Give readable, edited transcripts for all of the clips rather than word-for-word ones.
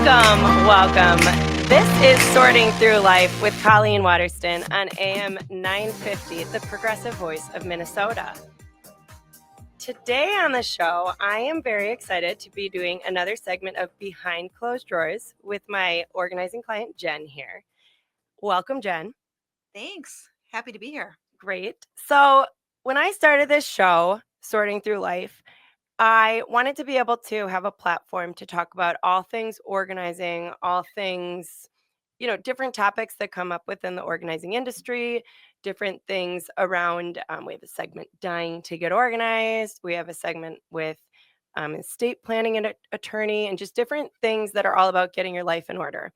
Welcome. This is Sorting Through Life with Colleen Waterston on AM 950, the progressive voice of Minnesota. Today on the show, I am very excited to be doing another segment of Behind Closed Drawers with my organizing client, Jen, here. Welcome, Jen. Thanks. Happy to be here. Great. So when I started this show, Sorting Through Life, I wanted to be able to have a platform to talk about all things organizing, all things, different topics that come up within the organizing industry, different things around. We have a segment, Dying to Get Organized. We have a segment with estate planning and attorney, and just different things that are all about getting your life in order.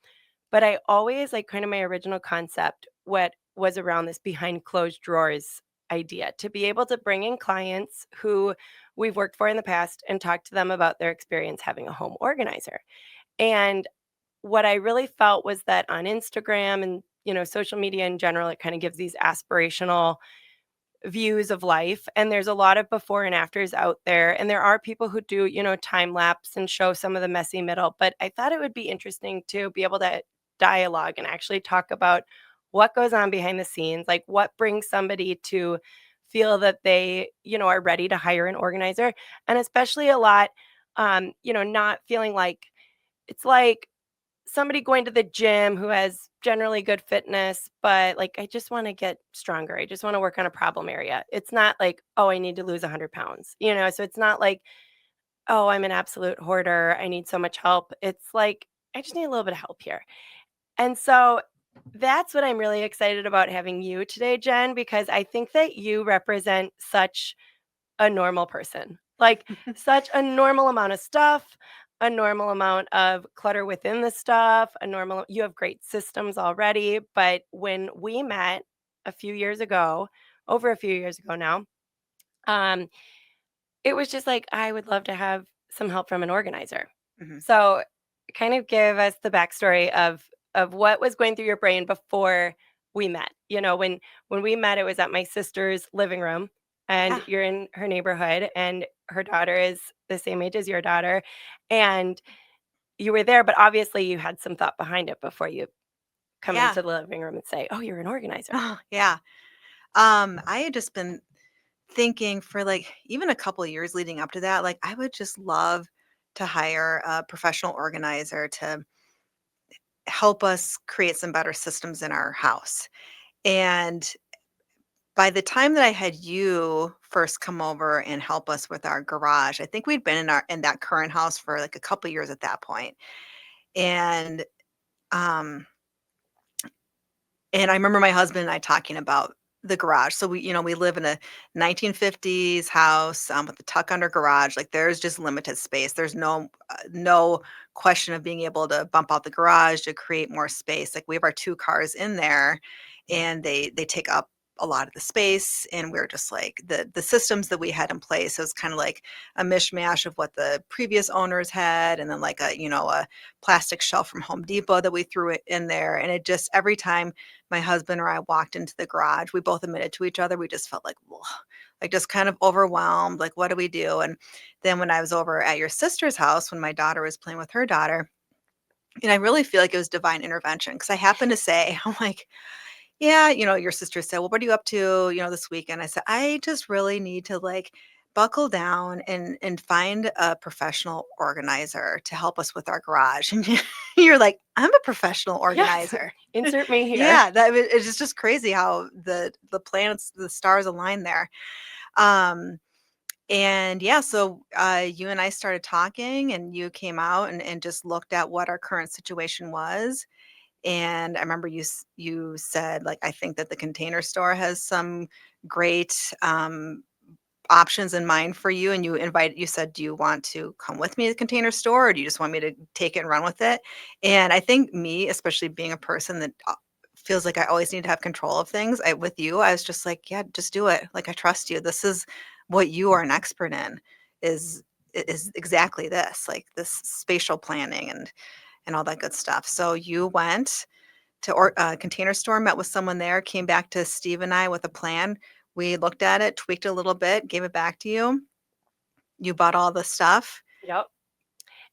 But I always like kind of my original concept, what was around this behind closed drawers idea, to be able to bring in clients who we've worked for in the past and talk to them about their experience having a home organizer. And what I really felt was that on Instagram and, social media in general, it kind of gives these aspirational views of life. And there's a lot of before and afters out there. And there are people who do, time lapse and show some of the messy middle. But I thought it would be interesting to be able to dialogue and actually talk about what goes on behind the scenes, like what brings somebody to feel that they, are ready to hire an organizer. And especially a lot, not feeling like it's like somebody going to the gym who has generally good fitness, but like, I just want to get stronger. I just want to work on a problem area. It's not like, oh, I need to lose 100 pounds, So it's not like, oh, I'm an absolute hoarder. I need so much help. It's like, I just need a little bit of help here. And so that's what I'm really excited about having you today, Jen, because I think that you represent such a normal person, like such a normal amount of stuff, a normal amount of clutter within the stuff, you have great systems already. But when we met a few years ago, over a few years ago now, um, it was just like, I would love to have some help from an organizer. Mhm. So kind of give us the backstory of what was going through your brain before we met. When we met, it was at my sister's living room, and Yeah. you're in her neighborhood, and her daughter is the same age as your daughter, and you were there, but obviously you had some thought behind it before you come Yeah. into the living room and say, "Oh, you're an organizer." Yeah. I had just been thinking for like even a couple of years leading up to that, like I would just love to hire a professional organizer to help us create some better systems in our house. And by the time that I had you first come over and help us with our garage, I think we'd been in that current house for like a couple of years at that point. And um And I remember my husband and I talking about the garage. So we live in a 1950s house with a tuck under garage. Like there's just limited space. There's no question of being able to bump out the garage to create more space. Like we have our two cars in there, and they take up a lot of the space. And we're just like the systems that we had in place was kind of like a mishmash of what the previous owners had, and then like a plastic shelf from Home Depot that we threw it in there. And it just every time my husband or I walked into the garage, we both admitted to each other, we just felt like, "Ugh," like just kind of overwhelmed. Like, what do we do? And then when I was over at your sister's house, when my daughter was playing with her daughter, and I really feel like it was divine intervention because I happened to say, I'm like, yeah, your sister said, "Well, what are you up to, this weekend?" I said, "I just really need to like buckle down and find a professional organizer to help us with our garage." And you're like, "I'm a professional Yes, organizer." insert me here. Yeah, it's just crazy how the planets, the stars align there. Um, and yeah, so you and I started talking, and you came out and just looked at what our current situation was. And I remember you said, like, I think that the Container Store has some great options in mind for you. And you said, "Do you want to come with me to the Container Store, or do you just want me to take it and run with it?" And I think me, especially being a person that feels like I always need to have control of things, with you, I was just like, "Yeah, just do it. Like, I trust you. This is what you are an expert in, is is exactly this, like this spatial planning and all that good stuff." So you went to Container Store, met with someone there, came back to Steve and I with a plan. We looked at it, tweaked it a little bit, gave it back to you. You bought all the stuff. Yep.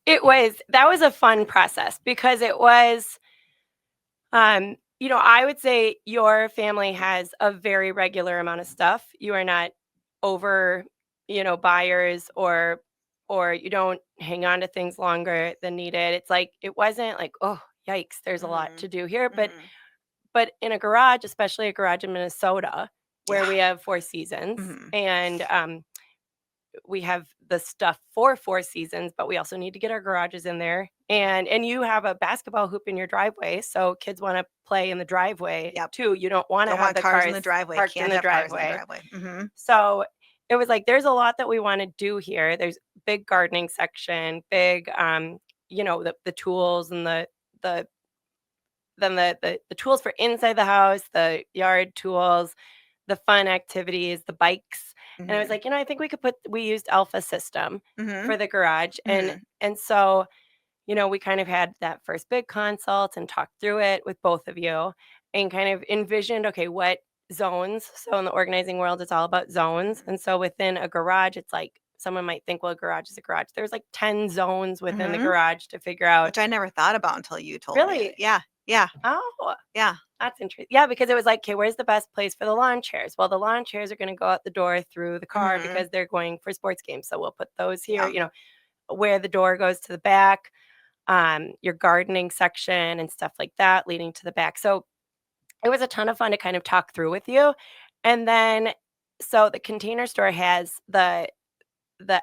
that was a fun process because it was, I would say your family has a very regular amount of stuff. You are not over, buyers, or you don't hang on to things longer than needed. It's like it wasn't like, oh, yikes, there's a lot Mhm. to do here, Mhm. but in a garage, especially a garage in Minnesota where Yeah. we have four seasons Mhm. and we have the stuff for four seasons, but we also need to get our garages in there. And you have a basketball hoop in your driveway, so kids want to play in the driveway Yep. too. You don't want to Don't have want the cars in the cars driveway. parked in Can't the have cars in the driveway. driveway. Mhm. So it was like there's a lot that we want to do here. There's big gardening section, big the tools and the the tools for inside the house, the yard tools, the fun activities, the bikes. And I was Mhm. like, I think we used Alpha System Mhm. for the garage. And Mhm. and so, we kind of had that first big consult and talked through it with both of you and kind of envisioned, okay, what zones. So in the organizing world, it's all about zones. Mhm. And so within a garage, it's like someone might think, well, a garage is a garage. There's like 10 zones within the Mhm. garage to figure out. Which I never thought about until you told me. Really? Yeah. Yeah. Oh, Yeah. that's interesting. Yeah, because it was like, okay, where's the best place for the lawn chairs? Well, the lawn chairs are going to go out the door through the car Mhm. because they're going for sports games. So we'll put those here, Yeah. where the door goes to the back, your gardening section and stuff like that leading to the back. So it was a ton of fun to kind of talk through with you. And then, so the Container Store has the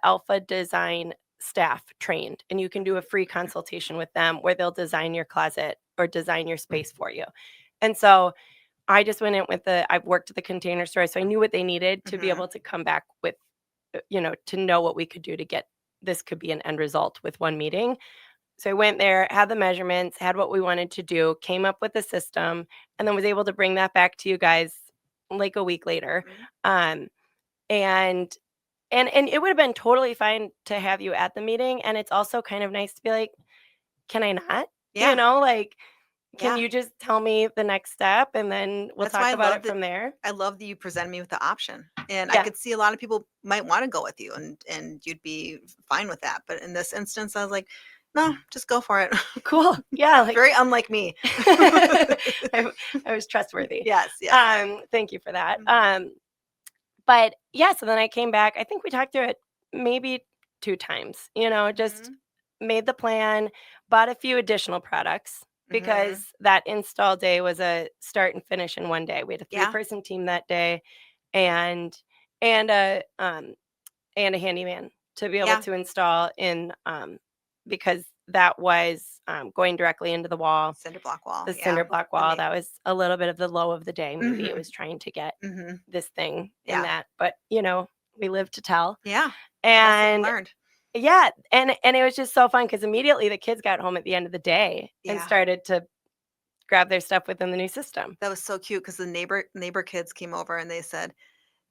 Alpha Design staff trained, and you can do a free consultation with them where they'll design your closet or design your space for you. And so I just went in with I've worked at the Container Store, so I knew what they needed to be Mhm. able to come back with, to know what we could do to get this could be an end result with one meeting. So I went there, had the measurements, had what we wanted to do, came up with a system, and then was able to bring that back to you guys like a week later. Mhm. Um, and and it would have been totally fine to have you at the meeting. And it's also kind of nice to be like, can I not? Yeah. Like, can Yeah. you just tell me the next step and then we'll That's why talk I about love it that from there? I love that you presented me with the option. And I Yeah. could see a lot of people might wanna go with you and you'd be fine with that. But in this instance, I was like, "No, just go for it." Cool. Yeah. Like, Very unlike me. I, I was trustworthy. Yes, yes. Thank you for that. Mhm. But yeah, so then I came back. I think we talked through it maybe two times, just Mhm. made the plan, bought a few additional products Mhm. because that install day was a start and finish in one day. We had a Yeah. three-person team that day and and a and a handyman to be able Yeah. to install in because that was going directly into the wall, Cinder block wall. the Yeah. cinder block The wall. ma That was a little bit of the low of the day. Maybe it Mhm. was trying to get Mhm. this thing in Yeah. that, but we live to tell. Yeah. Lesson And learned. yeah, and it was just so fun because immediately the kids got home at the end of the day and Yeah. started to grab their stuff within the new system. That was so cute because the neighbor kids came over and they said,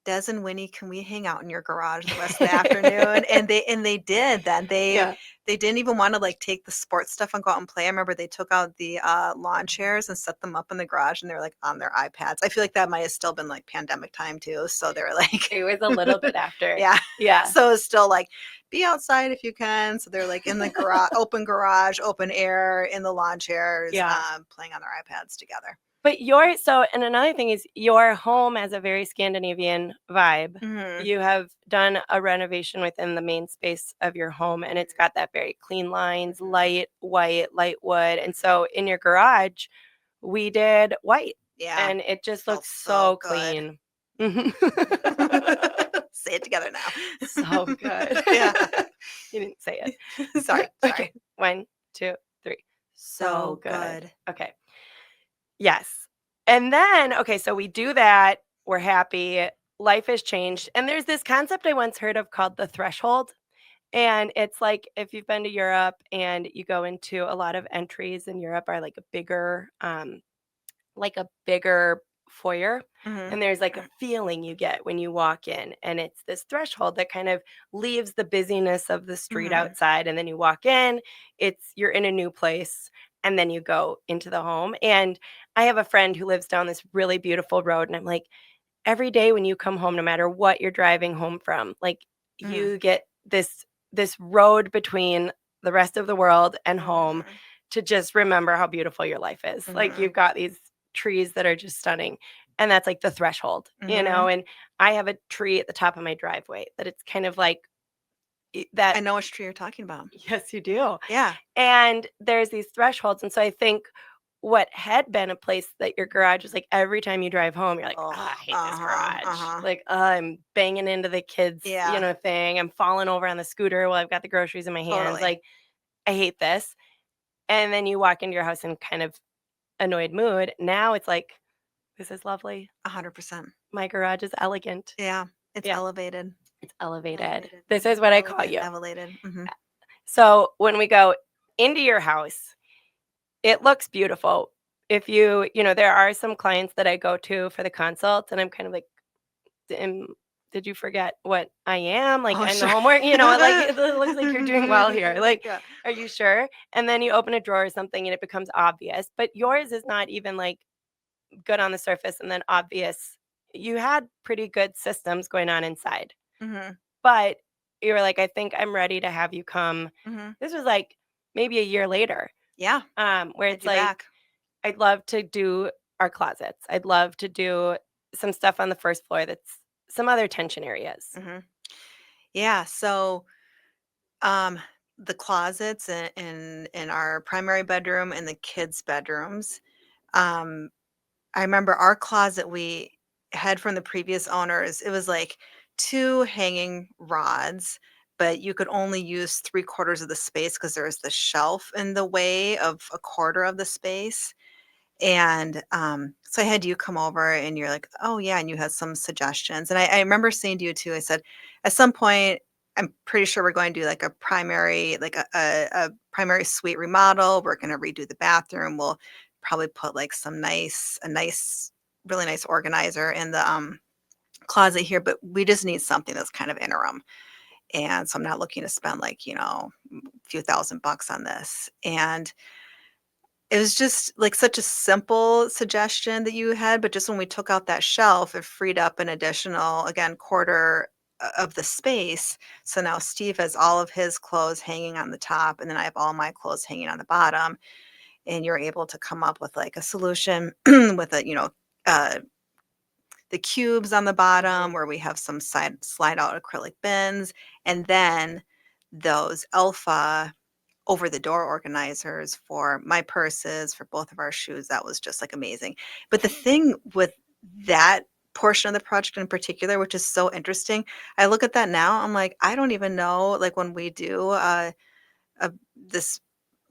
Des and Winnie, can we hang out in your garage the rest of the afternoon? And they did then. Yeah. They didn't even wanna, like, take the sports stuff and go out and play. I remember they took out the, lawn chairs and set them up in the garage, and they were, like, on their iPads. I feel like that might have still been, like, pandemic time too, so they were like It was a little bit after. Yeah. Yeah. So it's still, like, "Be outside if you can." So they're, like, in the garage, open air, in the lawn chairs, Yeah. playing on their iPads together. But and another thing is your home has a very Scandinavian vibe. Mhm. You have done a renovation within the main space of your home, and it's got that very clean lines, Mhm. light white, light wood. And Mhm. so in your garage, we did white, Yeah. and it just Felt looks so so good. clean. Mhm. Say it together So now. good. Yeah. You didn't say it. Sorry, Okay. sorry. 1, 2, 3. So So good. good. Okay. Yes. And then, okay, so we do that. We're happy. Life has changed. And there's this concept I once heard of called the threshold. And it's like if you've been to Europe and you go into a lot of entries in Europe are like a bigger foyer. Mhm. And there's like a Mhm. feeling you get when you walk in. And it's this threshold that kind of leaves the busyness of the street Mhm. outside. And then you walk in, you're in a new place. And then you go into the home. And I have a friend who lives down this really beautiful road. And I'm like, every day when you come home, no matter what you're driving home from, like Mhm. you get this road between the rest of the world and home Mhm. to just remember how beautiful your life is. Like Mhm. you've got these trees that are just stunning. And that's like the threshold, Mhm. and I have a tree at the top of my driveway that it's kind of like I that. know which tree you're talking about. Yes, you do. Yeah. And there's these thresholds. And so I think what had been a place that your garage is like every time you drive home, you're like, Oh, oh, I hate this uh-huh, garage. uh-huh. Like, I'm banging into the kids, Yeah, thing. I'm falling over on the scooter while I've got the groceries in my hands. totally. Like, I hate this. And then you walk into your house in kind of annoyed mood. Now it's like, this is lovely. 100%. My garage is elegant. Yeah, it's Yeah, elevated. it's elevated. Elevated. This Mhm. is what I call Elevated, you. elevated. Mhm. So when we go into your house, it looks beautiful. If there are some clients that I go to for the consult, and I'm kind of like, Did you forget what I am? Like, Oh, and the sure. homework, like, it looks like you're doing well here. Like, Yeah. are you sure?" And then you open a drawer or something and it becomes obvious, but yours Mhm. is not even, like, good on the surface and then obvious. You had pretty good systems going on inside, Mhm. but you were like, "I think I'm ready to have you come." Mhm. This was, like, maybe a year later, Yeah, where had it's you like, back. I'd love to do our closets. I'd love to do some stuff on the first floor that's some other tension areas. Mhm. Yeah, so, um, the closets in our primary bedroom and the kids' bedrooms, um, I remember our closet we had from the previous owners, it was like 2 hanging rods, but you could only use 3/4 of the space because there was the shelf in the way of a quarter of the space. And, so I had you come over and you're like, "Oh, yeah," and you had some suggestions, and I remember saying to you too, I said, "At some point, I'm pretty sure we're going to do like a primary like a primary suite remodel, we're gonna redo the bathroom, we'll probably put like a nice really nice organizer in the, closet here, but we just need something that's kind of interim, and so I'm not looking to spend like, a few thousand bucks on this." And it was just, like, such a simple suggestion that you had, but just when we took out that shelf, it freed up an additional, again, quarter of the space. So now Steve has all of his clothes hanging on the top, and then I have all my clothes hanging on the bottom, and you're able to come up with, like, a solution with uh, the cubes on the bottom Mhm. where we have some slide out acrylic bins, and then those alpha over the door organizers for my purses, for both of our shoes. That was just like amazing. But the thing with that portion of the project in particular, which is so interesting, I look at that now, I'm like, I don't even know, like when we do this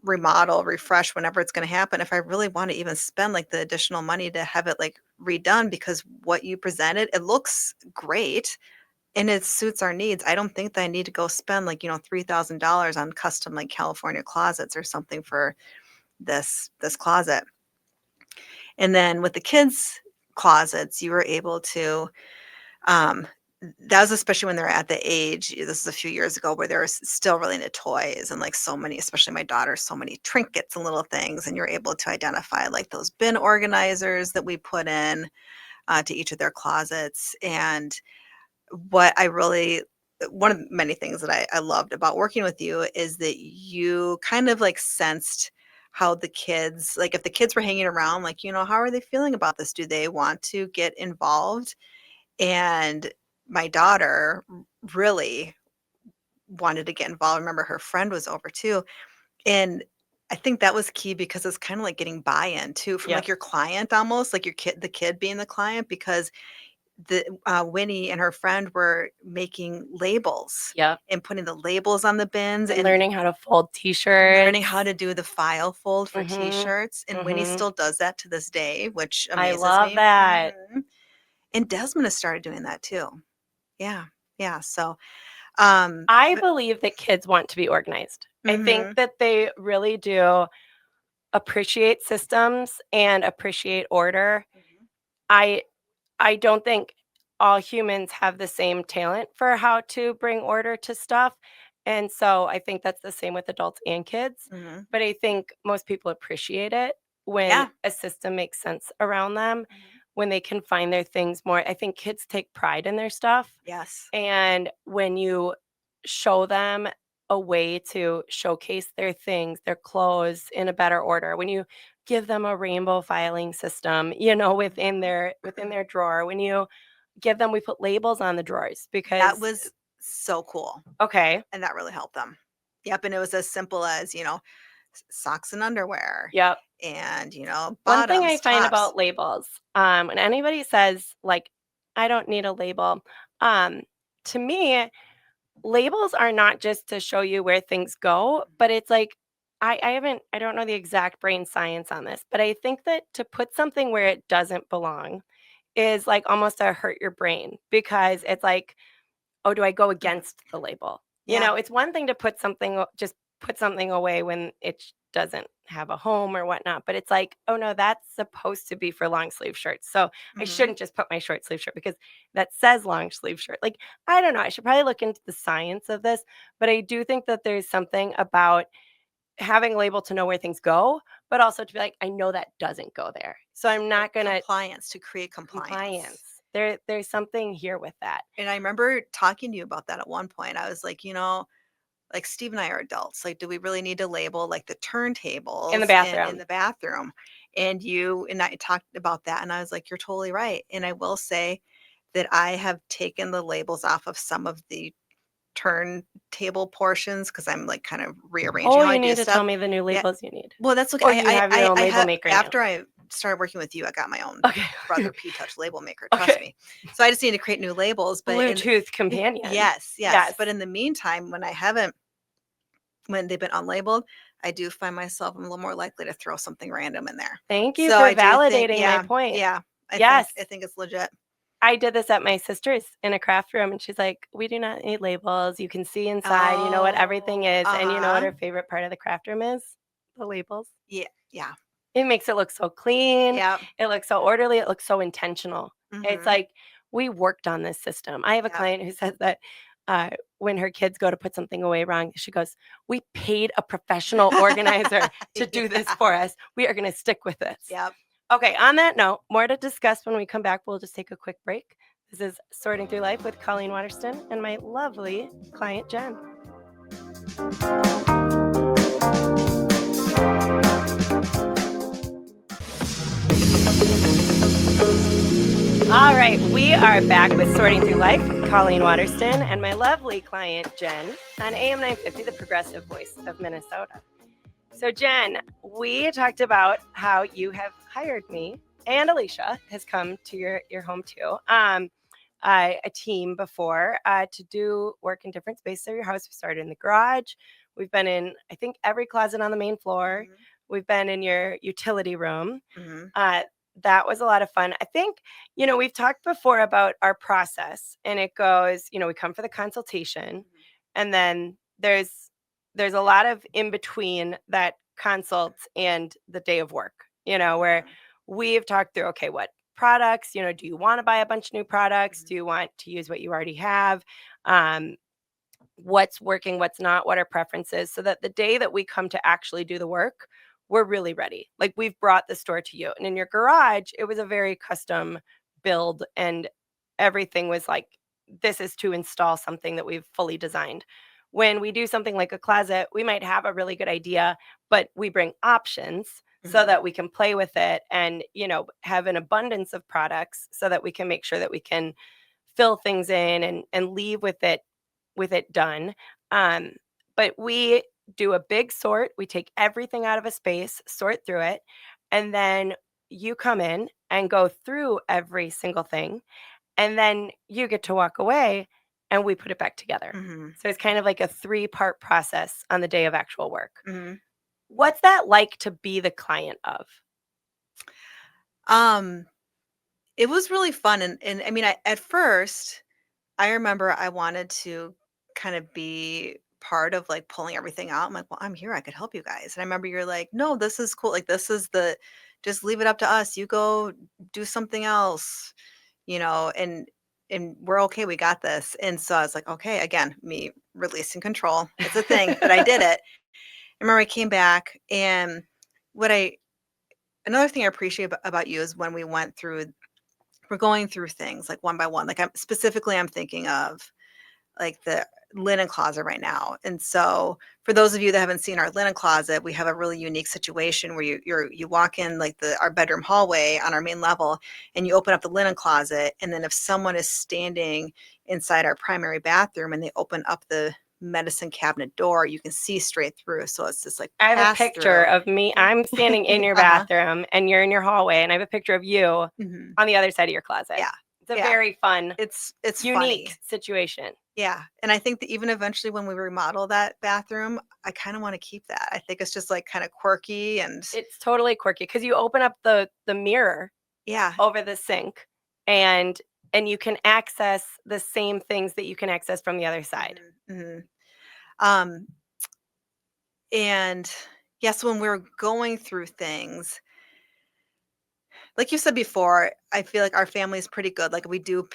remodel, refresh, whenever it's going to happen, if I really want to even spend like the additional money to have it like redone because what you presented, it looks great and it suits our needs. I don't think that I need to go spend like, $3,000 on custom like California closets or something for this closet. And then with the kids' closets, you were able to um that was especially when they're at the age, this is a few years ago, where they're still really into toys and like so many, especially my daughter, so many trinkets and little things. And you're able to identify like those bin organizers that we put in to each of their closets. And what I really one of the many things that I loved about working with you is that you kind of like sensed how the kids, like if the kids were hanging around, like, how are they feeling about this? Do they want to get involved? And my daughter really wanted to get involved. I remember her friend was over too. And I think that was key because it's kind of like getting buy-in too from like Yep. your client, almost like the kid being the client, because Winnie and her friend were making labels Yep. and putting the labels on the bins And and learning how to fold learning T-shirts. how to do the file fold for Mhm. T-shirts. And Winnie Mhm. still does that to this day, which I amazes love me. that. Mhm. And Desmond has started doing that too. Yeah, yeah. So, um, I but, believe that kids want to be organized. I think hmm that they really do appreciate systems and appreciate order. I I don't think all humans have the same talent for how to bring order to stuff. And so I think that's the same with adults and kids. hmm But I think most people appreciate it when yeah, a system makes sense around them, hmm when they can find their things more. I think kids take pride in their stuff. yes, And when you show them a way to showcase their things, their clothes in a better order, when you give them a rainbow filing system, Mhm. within their drawer, when you give them we put labels on the drawers That because was so cool, okay, and that really helped them. Yep, and it was as simple as, socks and underwear yep. and, One thing I bottoms, find tops. about labels, when anybody says, like, "I don't need a label," um, to me, labels are not just to show you where things go, but it's like I don't know the exact brain science on this, but I think that to put something where it doesn't belong is, like, almost to hurt your brain because it's like, "Oh, do I go Mhm. against the label?" Yeah. It's one thing to put something just put something away when it doesn't have a home or whatnot, but it's like, "Oh, no, that's supposed to be for long sleeve shirts, so I Mhm. shouldn't just put my short sleeve shirt because that says long sleeve shirt." Like, I don't know, I should probably look into the science of this, but I do think that there's something about having a label to know where things go, but also to be like, "I know that doesn't go there, so I'm Right, not gonna." compliance, to create compliance. Compliance. There's something here with that. And I remember talking to you about that at one point. I was like, like Steve and I are adults. Like, do we really need to label like the In the turntables in bathroom. the bathroom? And you and I talked about that, and I was like, you're totally right. And I will say that I have taken the labels off of some of the turntable portions because I'm like kind of rearranging Oh, how I you do need to tell stuff. me the new Yeah. labels you need. Well, that's okay. Or you have your own I label have maker now. after I started working with you, I got my own Okay. Brother P Touch label maker. Trust Okay. me. So I just need to create new labels. But Bluetooth companion. yes, yes. Yes. But in the meantime, when they've been unlabeled, I do find myself I'm a little more likely to throw something random in there. Thank you So for I do think, validating my point. yeah, Yes. I think it's legit. I did this at my sister's in a craft room, and she's like, "We do not need labels. You can see inside. You know what everything Oh, is." And you know what uh-huh. her favorite part of the craft room is? The labels. Yeah, yeah, It makes it look so clean, yeah. it looks so orderly, it looks so intentional. It's Mm-hmm. like, we worked on this system. I have a Yeah. client who says that, when her kids go to put something away wrong, she goes, "We paid a professional organizer to do this Yeah. for us. We are gonna stick with this." Yep. Okay, on that note, more to discuss when we come back. We'll just take a quick break. This is Sorting Through Life with Colleen Waterston and my lovely client, Jen. All right, we are back with Sorting Through Life, Colleen Waterston, and my lovely client, Jen, on AM 950, the progressive voice of Minnesota. So, Jen, we talked about how you have hired me, and Alicia has come to your home too, a team before to do work in different spaces of your house. We started in the garage. We've been in, I think, every closet on the main floor. Mhm. We've been in your utility room. Mhm. Uh, that was a lot of fun. I think, we've talked before about our process, and it goes, we come for the consultation, Mhm. and then there's a lot of in between that consult and the day of work, where Mhm. we've talked through, okay, what products, do you want to buy a bunch of new products? Mhm. Do you want to use what you already have? Um, what's working, what's not, what our preferences, so that the day that we come to actually do the work, we're really ready. Like, we've brought the store to you. And in your garage, it was a very custom build, and everything was like, this is to install something that we've fully designed. When we do something like a closet, we might have a really good idea, but we bring options so Mhm. that we can play with it and, have an abundance of products so that we can make sure that we can fill things in and leave with it done. Um, but we do a big sort. We take everything out of a space, sort through it, and then you come in and go through every single thing, and then you get to walk away and we put it back together. Mhm. So it's kind of like a three-part process on the day of actual work. Mhm. What's that like to be the client of? Um, it was really fun, and I mean, at first, I remember I wanted to kind of be part of, like, pulling everything out. I'm like, "Well, I'm here, I could help you guys." And I remember you're like, "No, this is cool, like, this is the just leave it up to us. You go do something else," and we're okay, we got this. And so I was like, "Okay," again, me releasing control. It's a thing, but I did it. I remember I came back, and what I another thing I appreciate about you is when we're going through things like one by one. Like I'm thinking of like linen closet right now. And so for those of you that haven't seen our linen closet, we have a really unique situation where you walk in like our bedroom hallway on our main level, and you open up the linen closet, and then if someone is standing inside our primary bathroom and they open up the medicine cabinet door, you can see straight through. So it's just like I have a pass picture through. of me. I'm standing in your Uh-huh. bathroom and you're in your hallway, and I have a picture of you Hmm. on the other side of your closet. Yeah. It's a Yeah. very fun, It's unique funny. situation. Yeah, and I think that even eventually when we remodel that bathroom, I kinda wanna keep that. I think it's just, like, kinda quirky and It's totally quirky because you open up the mirror yeah. over the sink, and you can access the same things that you can access from the other side. Mhm, mhm. Um, and, yes, when we're going through things, like you said before, I feel like our family is pretty good, like, we do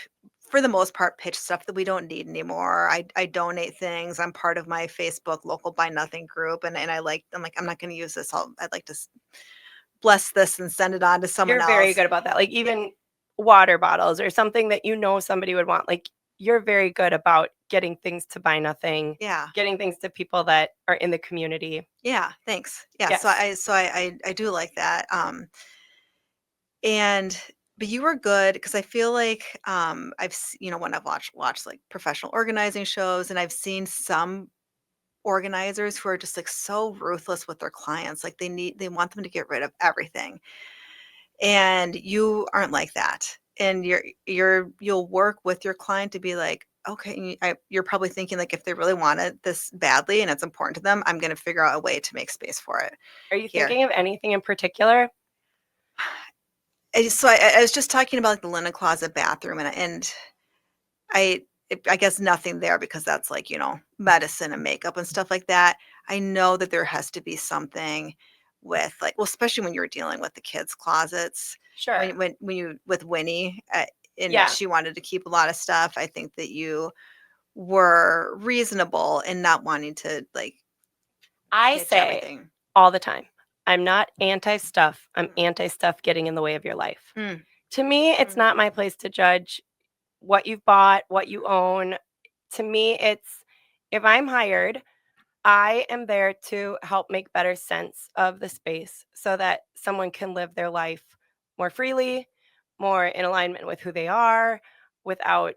for the most part, pitch stuff that we don't need anymore. I donate things. I'm part of my Facebook local buy nothing group, and I'm like, "I'm not gonna use this. I'd like to bless this and send it on to someone You're very else." good about that. Like, Yeah. even water bottles or something that you know somebody would want, like, you're very good about getting things to buy nothing, Yeah. getting things to people that are in the community. Yeah, thanks. Yeah, Yes. I do like that. And but you were good because I feel like when I've watched like professional organizing shows, and I've seen some organizers who are just like so ruthless with their clients, like they want them to get rid of everything. And you aren't like that. And you'll work with your client to be like, okay, you're probably thinking like if they really want it this badly and it's important to them, I'm going to figure out a way to make space for it Are you here. thinking of anything in particular? I was just talking about like the linen closet bathroom, and I I guess nothing there because that's like, medicine and makeup and stuff like that. I know that there has to be something with like, well, especially when you're dealing with the kids' closets, Sure. when you with Winnie, and Yeah. she wanted to keep a lot of stuff. I think that you were reasonable in not wanting to like I pitch say everything. all the time, I'm not anti stuff. I'm Mm, anti stuff getting in the way of your life. mm, To me, it's not my mhm, place to judge what you've bought, what you mhm, own. To me, it's if I'm hired, I am there to help make better sense of the space so that someone can live their life more freely, more in alignment with who they are, without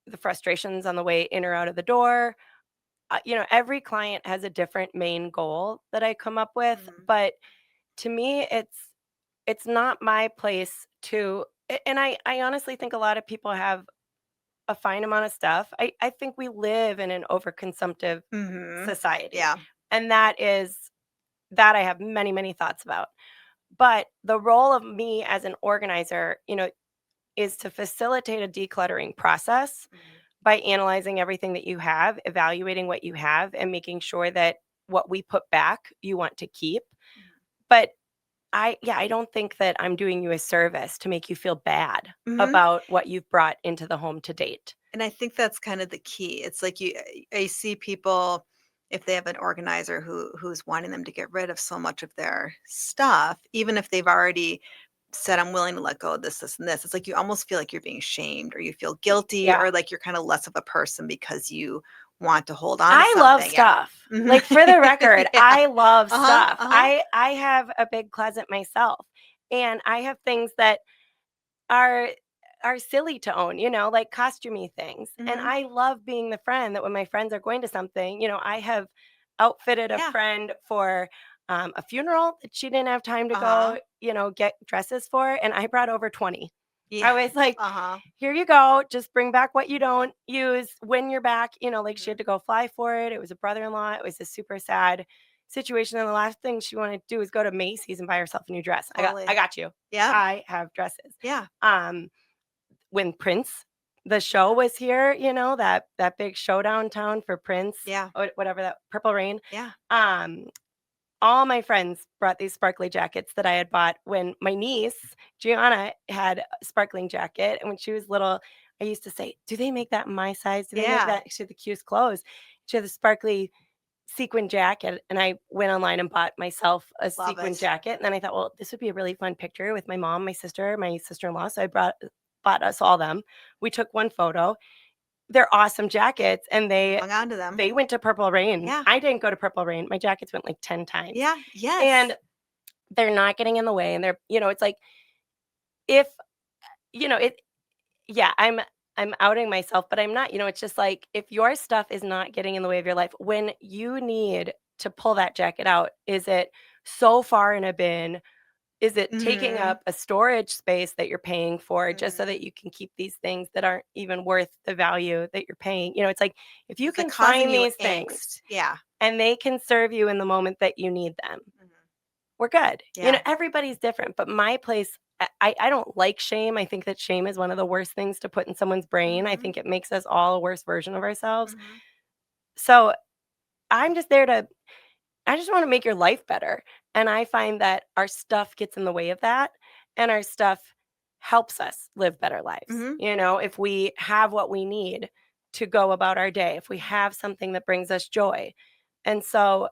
the frustrations on the way in or out of the door. Every client has a different main goal that I come up with, mhm, but to me, it's not my place to. And I honestly think a lot of people have a fine amount of stuff. I think we live in an overconsumptive mhm. society, Yeah. and that I have many, many thoughts about. But the role of me as an organizer, is to facilitate a decluttering process Mhm, by analyzing everything that you have, evaluating what you have, and making sure that what we put back you want to keep. But I don't think that I'm doing you a service to make you feel bad mhm. about what you've brought into the home to date. And I think that's kind of the key. It's like I see people if they have an organizer who's wanting them to get rid of so much of their stuff, even if they've already said I'm willing to let go of this, this, and this. It's like you almost feel like you're being shamed or you feel guilty Yeah. or like you're kind of less of a person because you want to hold on to I love something. Yeah. stuff. Mhm. Like, for the record, Yeah. I love Uh-huh. stuff. Uh-huh. I have a big closet myself, and I have things that are silly to own, like costumey things. And Hmm. I love being the friend that when my friends are going to something, I have outfitted a Yeah. friend for a funeral that she didn't have time to Uh-huh. go, get dresses for, and I brought over 20. I Yeah. was like, Uh-huh. here you go. Just bring back what you don't use when you're back. Like, she Hmm. had to go fly for it. It was a brother in law. It was a super sad situation. And the last thing she wanted to do is go to Macy's and buy herself a new dress. I Totally. got you. Yep. I have dresses. Yeah. Um, when Prince, the show was here, that big show downtown for Prince, Yeah. whatever, that Purple Rain. Yeah. Um, all my friends brought these sparkly jackets that I had bought when my niece, Gianna, had a sparkling jacket. And when she was little, I used to say, do they make that in my size? Do they make Yeah. that? She had the cutest clothes. She had the sparkly sequin jacket. And I went online and bought myself a Love sequin it. jacket. And then I thought, well, this would be a really fun picture with my mom, my sister-in-law. So I bought us all them. We took one photo. they're awesome jackets, and You they hung on to them. they went to Purple Rain. Yeah. I didn't go to Purple Rain. My jackets went like 10 times. Yeah. Yes. And they're not getting in the way, and they're, it's like, if, it yeah, I'm outing myself, but I'm not, it's just like, if your stuff is not getting in the way of your life, when you need to pull that jacket out, is it so far in a bin? Is it taking Mhm. up a storage space that you're paying for just so Mhm. that you can keep these things that aren't even worth the value that you're paying? It's like, if you Is it can causing find you these things angst? Yeah. and they can serve you in the moment that you need them, Mhm. we're good. Yeah. Everybody's different, but my place, I don't like shame. I think that shame is one of the worst things to put in someone's brain. I Mhm. think it makes us all a worse version of ourselves. Mhm. So I'm just there to I just want to make your life better. And I find that our stuff gets in the way of that, and our stuff helps us live better lives. Mhm. If we have what we need to go about our day, if we have something that brings us joy. And so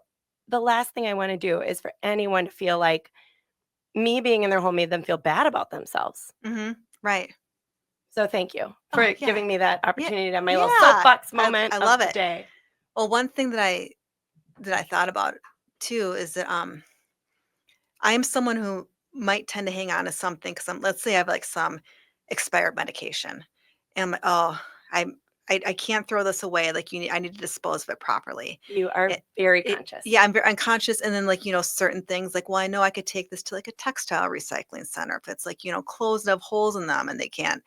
the last thing I want to do is for anyone to feel like me being in their home made them feel bad about themselves. Mhm. Right. So thank you Oh, for yeah. giving me that Yeah. opportunity to have my little Yeah. soapbox I moment I of love the it. day. Well, one thing that I thought about too is that I am someone who might tend to hang on to something because let's say I have like some expired medication, and I'm like, oh, I'm I can't throw this away. Like I need to dispose of it properly. You are It, very it conscious. yeah, I'm very unconscious, and then like certain things like, well, I know I could take this to like a textile recycling center if it's like clothes that have holes in them and they can't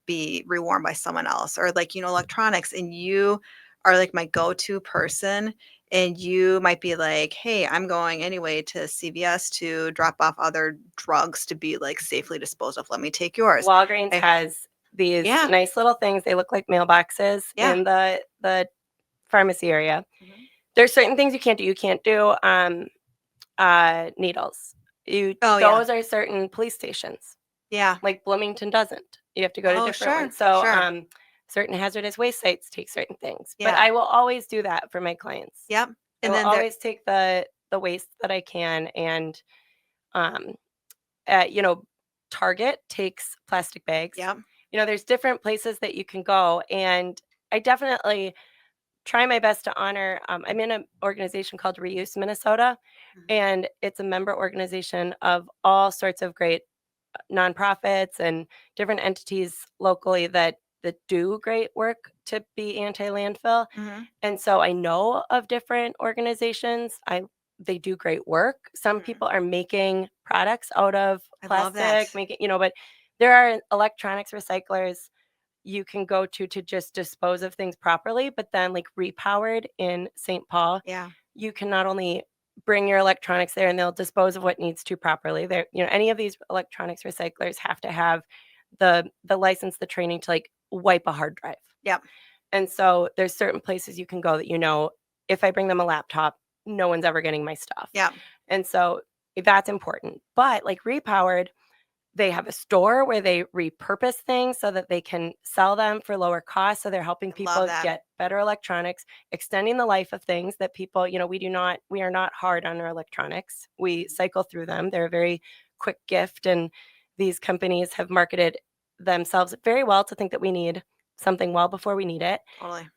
be reworn by someone else, or like electronics, and you are like my go-to person, and you might be like, hey, I'm going anyway to CVS to drop off other drugs to be like safely disposed of, let me take yours. Walgreens I, has these yeah. nice little things. They look like mailboxes Yeah. in the pharmacy area. Mhm. There's certain things you can't do. You can't do needles. You Oh yeah. Those are certain police stations. Yeah. Like Bloomington doesn't. You have to go to Oh different sure, ones. So sure. certain hazardous waste sites take certain things. But Yeah. I will always do that for my clients. Yep. I And will then there. always take the waste that I can, and um you know, Target takes plastic bags. Yep. There's different places that you can go, and I definitely try my best to honor. I'm in an organization called Reuse Minnesota, Mhm. and it's a member organization of all sorts of great nonprofits and different entities locally that do great work to be anti-landfill. Mhm. And so I know of different organizations. They do great work. Some Mhm. people are making products out of I love that. plastic, but there are electronics recyclers you can go to just dispose of things properly. But then, like Repowered in St. Paul, Yeah. you can not only bring your electronics there and they'll dispose of what needs to properly. There, any of these electronics recyclers have to have the license, the training to like wipe a hard drive. Yep. And so there's certain places you can go that if I bring them a laptop, no one's ever getting my stuff. Yep. And so that's important. But like Repowered, they have a store where they repurpose things so that they can sell them for lower cost. So they're helping I love people that. get better electronics, extending the life of things that people, we are not hard on our electronics. We Mhm. cycle through them. They're a very quick gift. And these companies have marketed themselves very well to think that we need something well before we need it. Totally.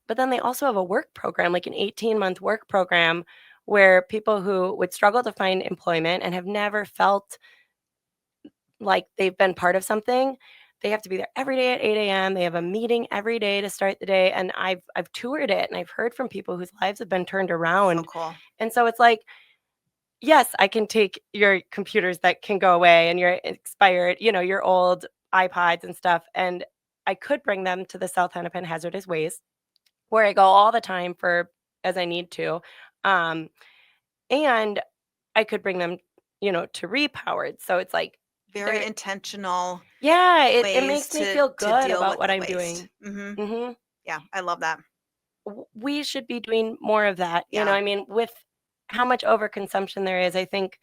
But then they also have a work program, like an 18-month work program, where people who would struggle to find employment and have never felt like they've been part of something, they have to be there every day at 8 a.m. They have a meeting every day to start the day. And I've toured it and I've heard from people whose lives have been turned So around. cool. And so it's like, yes, I can take your computers that can go away and your expired, your old iPods and stuff. And I could bring them to the South Hennepin Hazardous Waste where I go all the time for as I need to. Um, and I could bring them, to Repowered. So it's like Very there intentional yeah, it ways makes me feel to good deal about with what the I'm waste. doing. Mhm. Mhm. Yeah, I love that. We should be doing more of that. Yeah. I mean, with how much overconsumption there is, I think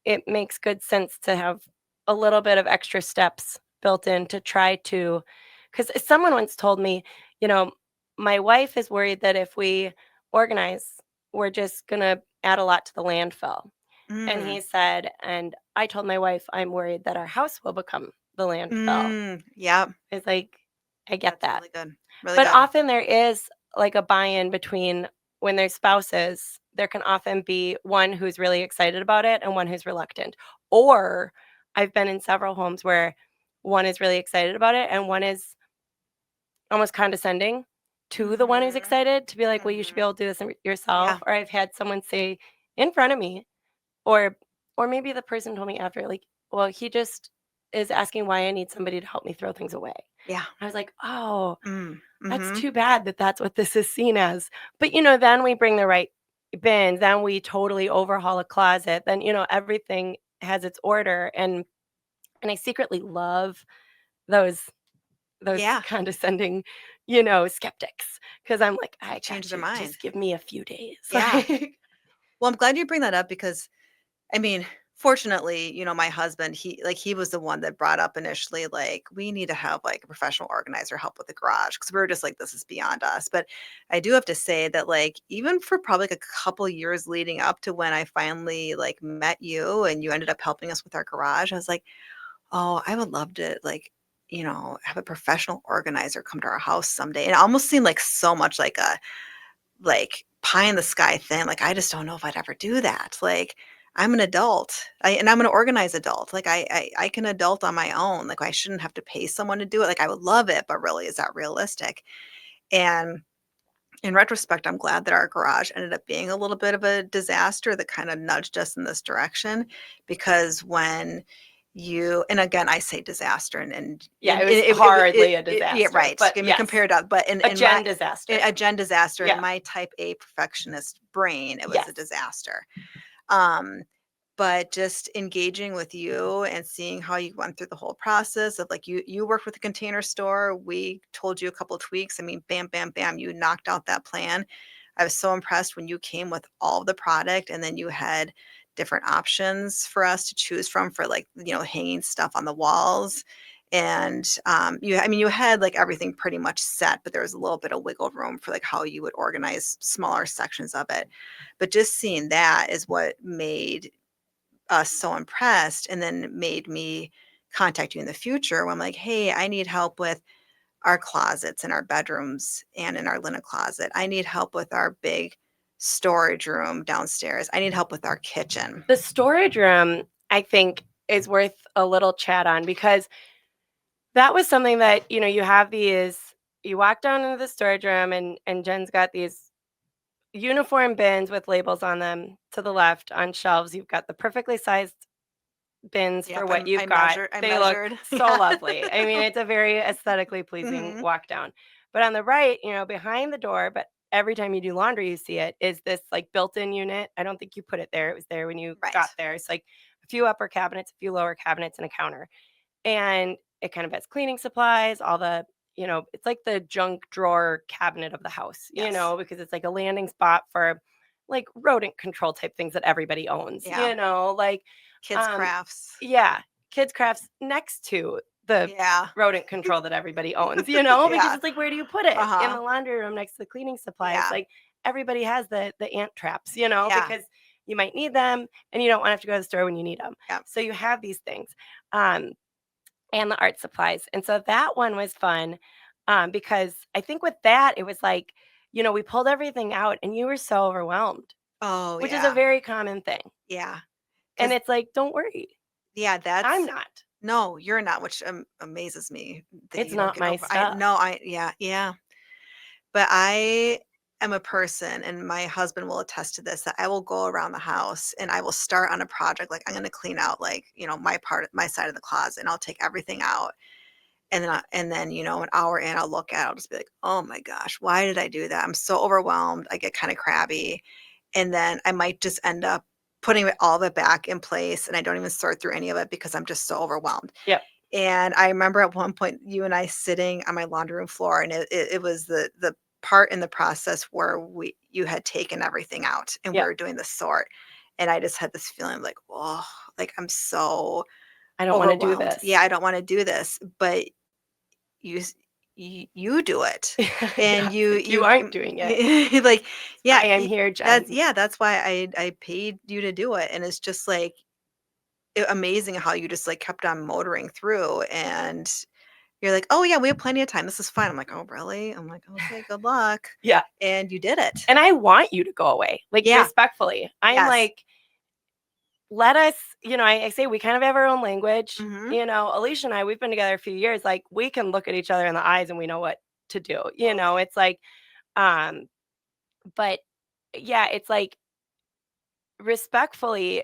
it makes good sense to have a little bit of extra steps built in to try to, because someone once told me, you know, my wife is worried that if we organize, we're just gonna add a lot to the landfill. And Mm. he said, and I told my wife, I'm worried that our house will become the landfill. Mm. Yep. It's like, I get That's that. really good. Really But good. often there is like a buy-in between when there's spouses, there can often be one who's really excited about it and one who's reluctant. Or I've been in several homes where one is really excited about it and one is almost condescending to the one who's Mhm. excited to be like, "Well, you should be Mhm. able to do this yourself." Yeah. Or I've had someone say in front of me, or maybe the person told me after, like, "Well, he just is asking why I need somebody to help me throw things away." Yeah. I was like, "Oh, Mm. that's Mhm. too bad that that's what this is seen as." But, then we bring the right bins, then we totally overhaul a closet, then, everything has its order, and I secretly love those Yeah. condescending, skeptics, because 'cause I'm like, "I It changes got their you, mind. just give me a few days." Yeah. Like Well, I'm glad you bring that up because I mean, fortunately, my husband, he was the one that brought up initially, like, we need to have like a professional organizer help with the garage because we were just like, this is beyond us. But I do have to say that, like, even for probably like a couple years leading up to when I finally like met you and you ended up helping us with our garage, I was like, oh, I would love to like, have a professional organizer come to our house someday. And it almost seemed like so much like a pie in the sky thing, like, I just don't know if I'd ever do that, like, I'm an adult, and I'm an organized adult, like, I can adult on my own, like, I shouldn't have to pay someone to do it, like, I would love it, but really, is that realistic? And in retrospect, I'm glad that our garage ended up being a little bit of a disaster that kinda nudged us in this direction, because when you and again, I say disaster and yeah, it was it hardly a yeah, disaster, right, but I mean, yes, compared to but a in my gen disaster. a gen disaster, in Yeah. my type A perfectionist brain, it was a Yes. disaster. Um, but just engaging with you and seeing how you went through the whole process of like you worked with a container store. We told you a couple tweaks. I mean, bam, bam, bam, you knocked out that plan. I was so impressed when you came with all the product and then you had different options for us to choose from for like, hanging stuff on the walls. And I mean, you had like everything pretty much set, but there was a little bit of wiggle room for like how you would organize smaller sections of it. But just seeing that is what made us so impressed and then made me contact you in the future when I'm like, "Hey, I need help with our closets in our bedrooms and in our linen closet. I need help with our big storage room downstairs. I need help with our kitchen." The storage room, I think, is worth a little chat on because that was something that, you have these you walk down into the storage room and Jen's got these uniform bins with labels on them to the left on shelves. You've got the perfectly sized bins for Yep, what you've I got. measured I They look measured. so Yeah. lovely. I mean, it's a very aesthetically pleasing Mhm. walk down. But on the right, behind the door, but every time you do laundry, you see it, is this like built-in unit. I don't think you put it there. It was there when you Right. got there. It's like a few upper cabinets, a few lower cabinets, and a counter. And it kind of has cleaning supplies, all the, it's like the junk drawer cabinet of the house, Yes. because it's like a landing spot for like rodent control type things that everybody owns, Yeah. like Kids um crafts. yeah, kids crafts next to the Yeah. rodent control that everybody owns, because Yeah. it's like where do you put it? In Uh-huh. the laundry room next to the cleaning supplies. Yeah. Like everybody has the ant traps, Yeah. because you might need them and you don't want to have to go to the store when you need them. Yep. So you have these things. Um and the art supplies. And so that one was fun, because I think with that, it was like, we pulled everything out and you were so overwhelmed, Oh, which is a yeah. very common thing. Yeah. And Because it's like, don't worry, yeah, I'm that's not. no, you're not, which, amazes me that It's you don't not get my over I stuff. no, I yeah, yeah. But I am a person, and my husband will attest to this, that I will go around the house and I will start on a project, like, I'm gonna clean out, like, my side of the closet, and I'll take everything out, and then, an hour in, I'll look at it, I'll just be like, "Oh my gosh, why did I do that?" I'm so overwhelmed, I get kinda crabby, and then I might just end up putting all of it back in place, and I don't even sort through any of it because I'm just so overwhelmed. Yep. And I remember at one point, you and I sitting on my laundry room floor, and it was the part in the process where you had taken everything out, and we Yep. were doing the sort, and I just had this feeling like, "Oh, like, I'm so I don't want to do overwhelmed. Yeah, this. I don't wanna do this," but you s you do it, Yeah. and It's like you aren't doing it. like, It's yeah, why I'm here, that's Jen. yeah, that's why I paid you to do it, and it's just, like, amazing how you just, like, kept on motoring through, and You're like, "Oh, yeah, we have plenty of time. This is fine." I'm like, "Oh, really?" I'm like, "Okay, good luck." Yeah. And you did it. And I want you to go away, like, Yeah. respectfully. I'm Yes. like, let us, I say we kind of have our own language. Mhm. Alicia and I, we've been together a few years. Like, we can look at each other in the eyes and we know what to do. Totally. It's like, um, but yeah, it's like respectfully,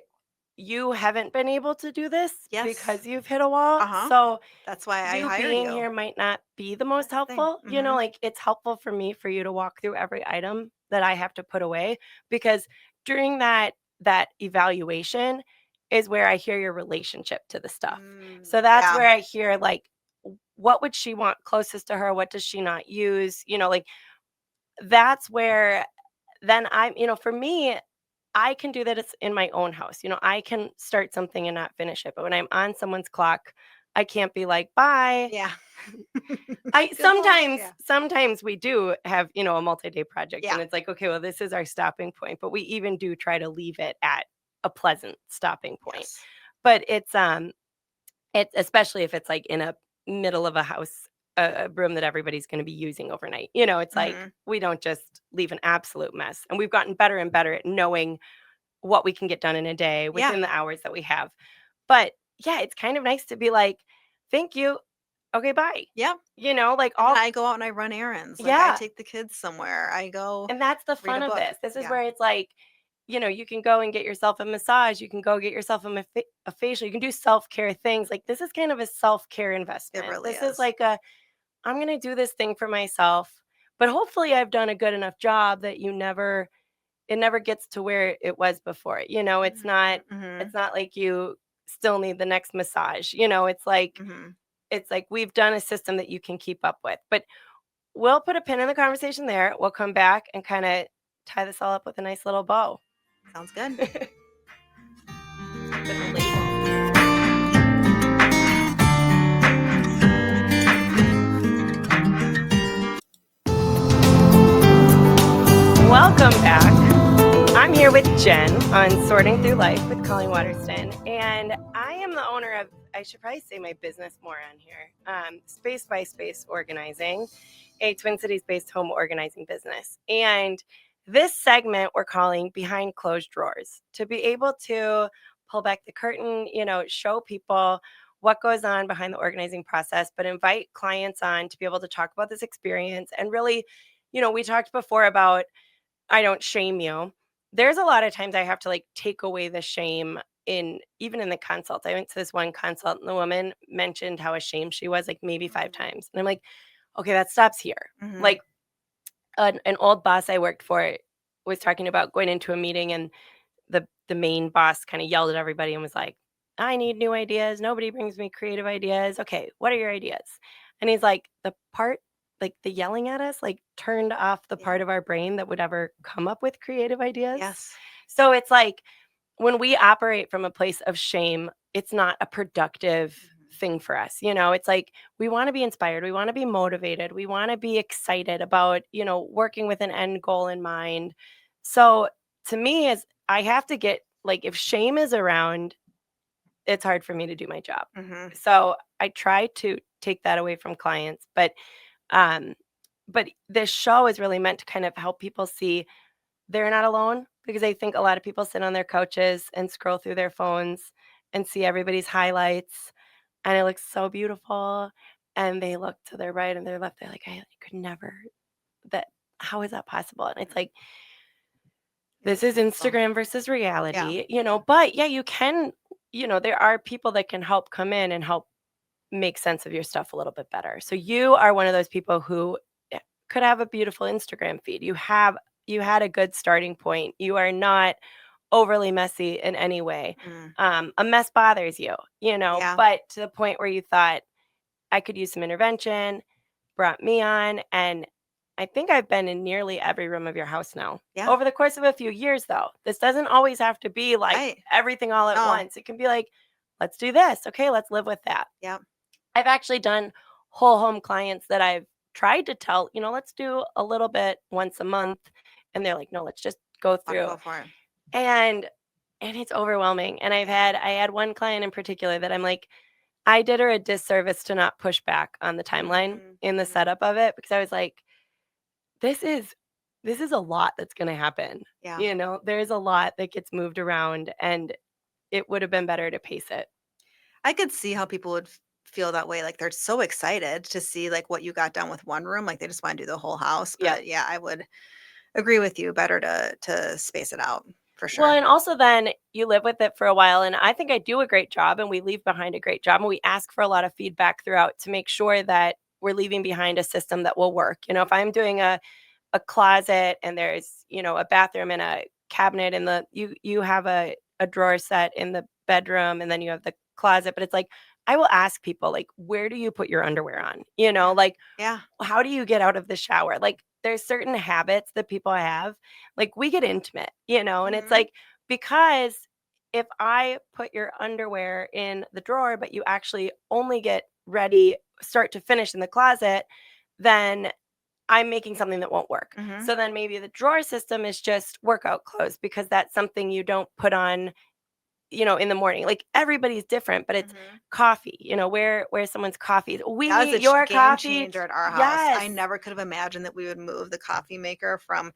you haven't been able to do this Yes. because you've hit a wall. Uh-huh. So That's why I you hired being you. here might not be the most That's the thing. helpful. Mhm. Like it's helpful for me for you to walk through every item that I have to put away because during that evaluation is where I hear your relationship to the stuff. So that's Yeah. where I hear like what would she want closest to her? What does she not use? Like that's where then for me, I can do that it's in my own house. I can start something and not finish it. But when I'm on someone's clock, I can't be like, bye. Yeah. I Good luck. sometimes Yeah. sometimes we do have, a multi-day project and Yeah. it's like, okay, well, this is our stopping point, but we even do try to leave it at a pleasant stopping point. Yes. But it's especially if it's like in a middle of a house, a room that everybody's going to be using overnight. It's like Mhm. we don't just leave an absolute mess. And we've gotten better and better at knowing what we can get done in a day Yeah. within the hours that we have. But yeah, it's kind of nice to be like, thank you. Okay, bye. Yeah. Like And then all I go out and I run errands. Like, I yeah. take the kids somewhere. I go And that's the read a fun of book. this. This is Yeah. where it's like, you can go and get yourself a massage. You can go get yourself a facial. You can do self care things. Like, this is kind of a self care It investment. really This is is. like I'm going to do this thing for myself, but hopefully I've done a good enough job that it never gets to where it was before. It's not, Mhm. Mhm. it's not like you still need the next massage. Mhm. It's like we've done a system that you can keep up with. But we'll put a pin in the conversation there. We'll come back and kind of tie this all up with a nice little bow Sounds good. with a label. Welcome back. I'm here with Jen on Sorting Through Life with Colleen Waterston, and I am the owner of, I should probably say my business more on here, Space by Space Organizing, a Twin Cities based home organizing business. And this segment we're calling Behind Closed Drawers to be able to pull back the curtain, show people what goes on behind the organizing process, but invite clients on to be able to talk about this experience. And really, we talked before about I don't shame you. There's a lot of times I have to like take away the shame in even in the consult. I went to this one consult and the woman mentioned how ashamed she was like maybe 5 times. And I'm like, okay, that stops here. Mhm. Like an old boss I worked for was talking about going into a meeting and the main boss kind of yelled at everybody and was like, I need new ideas. Nobody brings me creative ideas. Okay, what are your ideas? And he's like, the part like the yelling at us like turned off the Yeah. part of our brain that would ever come up with creative ideas. Yes. So it's like when we operate from a place of shame, it's not a productive Mhm. thing for us. It's like we want to be inspired, we want to be motivated, we want to be excited about, working with an end goal in mind. So to me, is I have to get like if shame is around, it's hard for me to do my job. Mhm. So I try to take that away from clients, um but this show is really meant to kind of help people see they're not alone because I think a lot of people sit on their couches and scroll through their phones and see everybody's highlights and it looks so beautiful. And they look to their right and their left. They're like, I could never that how is that possible? And it's Mhm. like It this is is possible. Instagram versus Yeah. reality, but yeah, you can, there are people that can help come in and help make sense of your stuff a little bit better. So you are one of those people who could have a beautiful Instagram feed. You had a good starting point. You are not overly messy in any way. Mm. A mess bothers you, Yeah. but to the point where you thought I could use some intervention, brought me on, and I think I've been in nearly every room of your house now. Yeah. Over the course of a few years, though, this doesn't always have to be like Right. everything all at No. once. It can be like, let's do this. Okay, let's live with that. Yep. I've actually done whole home clients that I've tried to tell, let's do a little bit once a month. And they're like, no, let's just go through. Go for it. And it's overwhelming. And Yeah. I had one client in particular that I'm like, I did her a disservice to not push back on the timeline Mhm, in the mhm. setup of it because I was like, this is this is a lot that's gonna happen. Yeah. You know, there's a lot that gets moved around and it would have been better to pace it. I could see how people would feel that way. Like they're so excited to see like what you got done with one room. Like they just want to do the whole house. Yep. But yeah, I would agree with you. Better to space it out for Well, sure. and also then you live with it for a while, and I think I do a great job, and we leave behind a great job, and we ask for a lot of feedback throughout to make sure that we're leaving behind a system that will work. You know, if I'm doing a closet and there's, you know, a bathroom and a cabinet and you have a drawer set in the bedroom and then you have the closet, but it's like I will ask people like, where do you put your underwear on? You know, Yeah. like Yeah. how do you get out of the shower? Like there's certain habits that people have. Like we get intimate, you know, and it's Hmm. like because if I put your underwear in the drawer, but you actually only get ready start to finish in the closet, then I'm making something that won't work. Hmm. So then maybe the drawer system is just workout clothes because that's something you don't put on, you know, in the morning. Like everybody's different, but it's Hmm. coffee, you know, where someone's coffee. We That was need a your game coffee. changer at our house. Yes. I never could have imagined that we would move the coffee maker from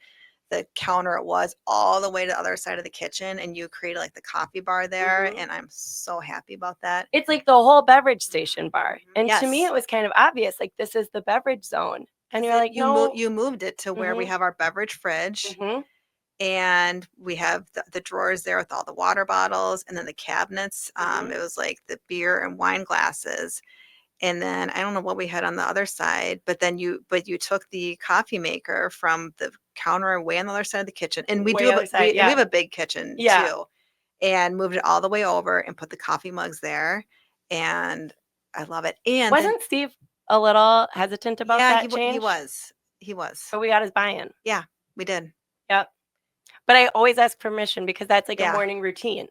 the counter it was all the way to the other side of the kitchen, and you created like the coffee bar there, Mhm. and I'm so happy about that. It's like the whole beverage Mhm, station bar. mhm. And to me, it Yes, was kind of obvious, like this is the beverage zone. And because you're it like, no. you moved it to where we Mhm. have our beverage fridge, Mhm. and we have the drawers there with all the water bottles, and then the cabinets. Mhm. It was like the beer and wine glasses, and then I don't know what we had on the other side, but you took the coffee maker from the counter way on the other side of the kitchen, and Way other side. we Yeah. have a big kitchen Yeah. too, and moved it all the way over and put the coffee mugs there, and I love it. And then Wasn't Steve a little hesitant about yeah, that he change? was. He was. But we got his buy-in. Yeah, we did. Yep. But I always ask permission because that's like a Yeah. morning routine.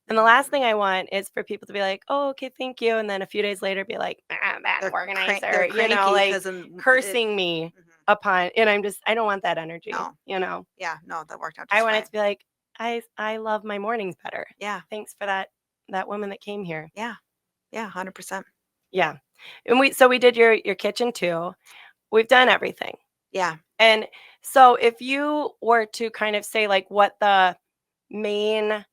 And the last thing Mhm. I want is for people to be like, "Oh, okay, thank you," and then a few days later be like, "Ah, bad They're organizer," you know, cranky like 'cause it cursing me mhm. upon and I'm just I don't want that energy, No. you know. Yeah, no, that worked out I just want it fine. to be like, I love my mornings better. Yeah. Thanks for that woman that came here. Yeah. Yeah, 100%. Yeah. And we did your kitchen too. We've done everything. Yeah. And so if you were to kind of say like what the main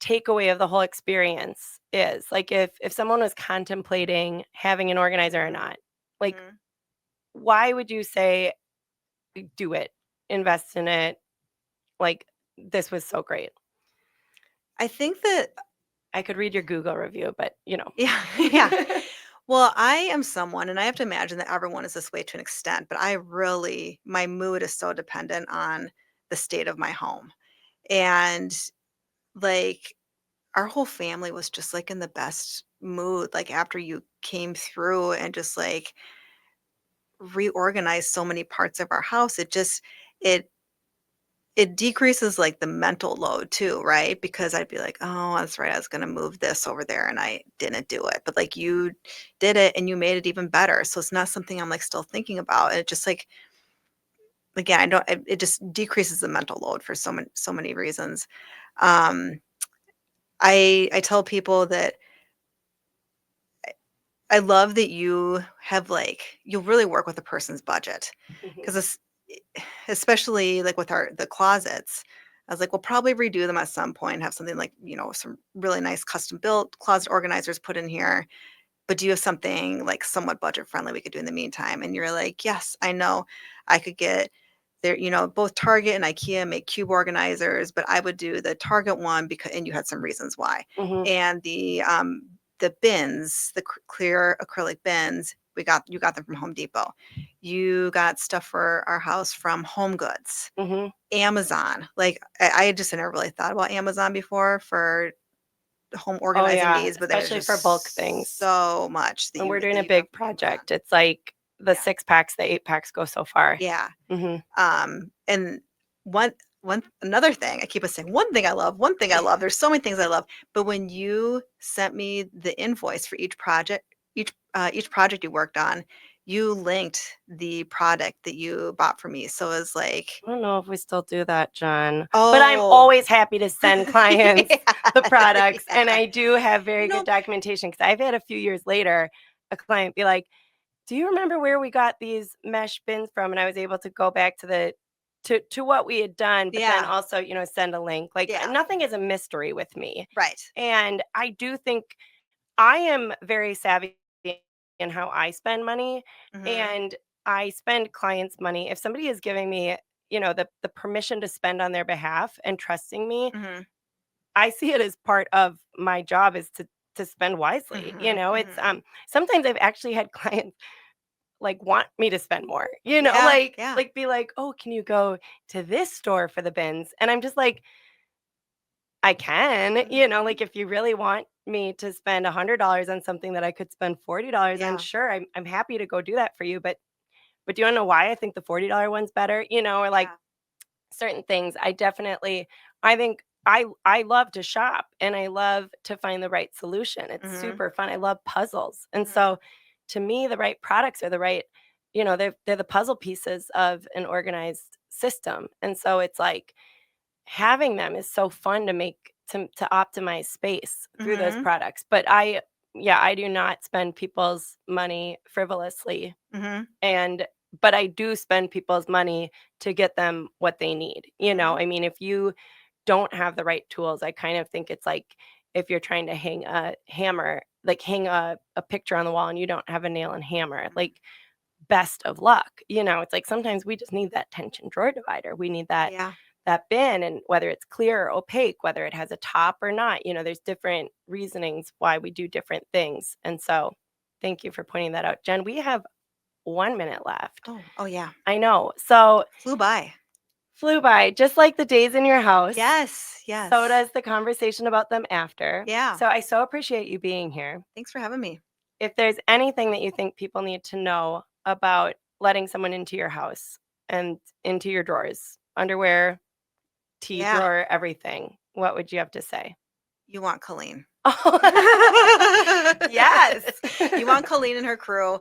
takeaway of the whole experience is, like if someone was contemplating having an organizer or Mhm. not, like Mhm. why would you say do it, invest in it, like this was so great. I think that I could read your Google review, but you know. yeah, yeah. Well, I am someone, and I have to imagine that everyone is this way to an extent, but I really my mood is so dependent on the state of my home. And, like, our whole family was just, like, in the best mood, like, after you came through and just, like, reorganized so many parts of our house, it it decreases, like, the mental load too, right? Because I'd be like, "Oh, that's right, I was gonna move this over there, and I didn't do it." But, like, you did it, and you made it even better, so it's not something I'm, like, still thinking about, and it just, like again, I don't it just decreases the mental load for so many reasons. Um, I tell people that I love that you have, like you really work with a person's budget, Mhm, 'cause it's especially, like, with our the closets, I was like, "We'll probably redo them at some point, have something like, you know, some really nice custom built closet organizers put in here, but do you have something, like, somewhat budget friendly we could do in the meantime?" And you're like, "Yes, I know. I could get" there you know, both Target and IKEA make cube organizers, but I would do the Target one because and you had some reasons why. mhm, And the bins, the clear acrylic bins, you got them from Home Depot. You got stuff for our house from Home Goods, mhm. Amazon. Like I just had never really thought about Amazon before for home Oh organizing yeah, needs, but there's especially for bulk just things. so much When we're that doing a you got big from Amazon. project, it's like the Yeah. 6 packs, the 8 packs go so far. Yeah. Mhm. And one another thing, I keep on saying one thing I love. There's so many things I love, but when you sent me the invoice for each project you worked on, you linked the product that you bought for me. So it was like, I don't know if we still do that, John, but I'm oh, always happy to send clients yeah, the products, and yeah. I do have very You good know, documentation because I've had a few years later a client be like, "Do you remember where we got these mesh bins from?" And I was able to go back to the to what we had done, but then yeah, also, send a link. Like, yeah, nothing is a mystery with me, right. and I do think I am very savvy in how I spend money, Mhm, and I spend clients' money. If somebody is giving me, the permission to spend on their behalf and trusting me, mhm, I see it as part of my job is to spend wisely. mhm, It's mhm. sometimes I've actually had clients like want me to spend more, Yeah, yeah. like be like, "Oh, can you go to this store for the bins?" And I'm just like, I can, Mhm. like if you really want me to spend $100 on something that I could spend $40 on, Yeah, sure, I'm happy to go do that for you. But do you wanna know why I think the $40 one's better? Or like yeah. certain things. I think I love to shop and I love to find the right solution. It's Mhm, super fun. I love puzzles. And mhm, so to me, the right products are the right, they're the puzzle pieces of an organized system. And so it's like having them is so fun to make to optimize space through those mhm, products. But I do not spend people's money frivolously, mhm, and but I do spend people's money to get them what they need. mhm, I mean, if you don't have the right tools, I kind of think it's like if you're trying to hang a hammer, like hang a picture on the wall and you don't have a nail and hammer, mhm. like best of luck. It's like sometimes we just need that tension drawer divider. We need Yeah. that bin, and whether it's clear or opaque, whether it has a top or not, there's different reasonings why we do different things. And so thank you for pointing that out. Jen, we have 1 minute left. Oh, oh, yeah. I know. So Flew by. flew by, just like the days in your house. Yes, So yes. does the conversation about them after. Yeah. So I so appreciate you being here. Thanks for having me. If there's anything that you think people need to know about letting someone into your house and into your drawers, underwear, tea Yeah. drawer, everything, what would you have to say? You want Colleen. Yes. You want Colleen and her crew.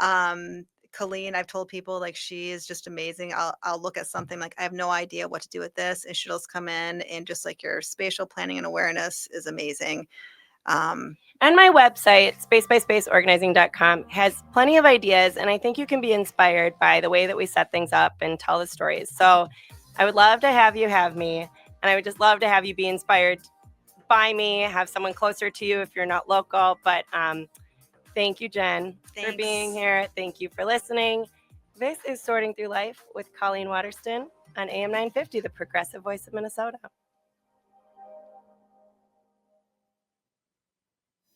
Um, Colleen, I've told people like she is just amazing. I'll look at something like I have no idea what to do with this, and she'll just come in and just like your spatial planning and awareness is amazing. Um, And my website, spacebyspaceorganizing.com, has plenty of ideas, and I think you can be inspired by the way that we set things up and tell the stories. So I would love to have you have me, and I would just love to have you be inspired by me, have someone closer to you if you're not local. But thank you, Jen, for being Thanks. here. Thank you for listening. This is Sorting Through Life with Colleen Waterston on AM 950, the progressive voice of Minnesota.